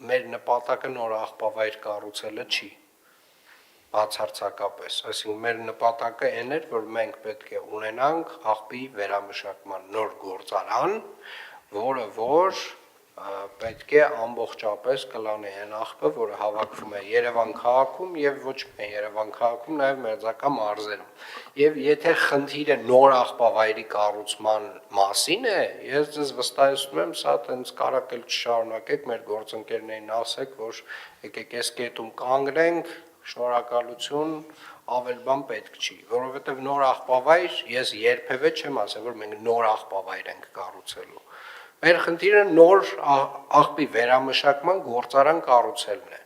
մեր նպատակը նոր աղբավայր կառուցելը չի, բացարձակապես, այսինքն մեր նպատակը այն էր, որ մենք պետք է ունենանք աղբի վերամշակման նոր գործարան, որը որ պետք է ամբողջապես կլանի այն աղբը, որը հավաքվում է Երևան քաղաքում եւ ոչ միայն Երևան քաղաքում, նաեւ մերձակա մարզերում։ Եվ եթե խնդիրը նոր աղբավայրի կառուցման մասին է, ես ձեզ վստահեցնում եմ, սա տենց կարակել չշարունակեք, մեր գործընկերներին ասեք, որ եկեք այս կետում կանգնենք, շնորհակալություն, ավել բան պետք չի, որովհետեւ նոր աղբավայր ես երբևէ չեմ ասել, որ մենք նոր աղբավայր ենք կառուցելու։ Մեր խնդիրը նոր աղբի վերամշակման գործարան կառուցելն է։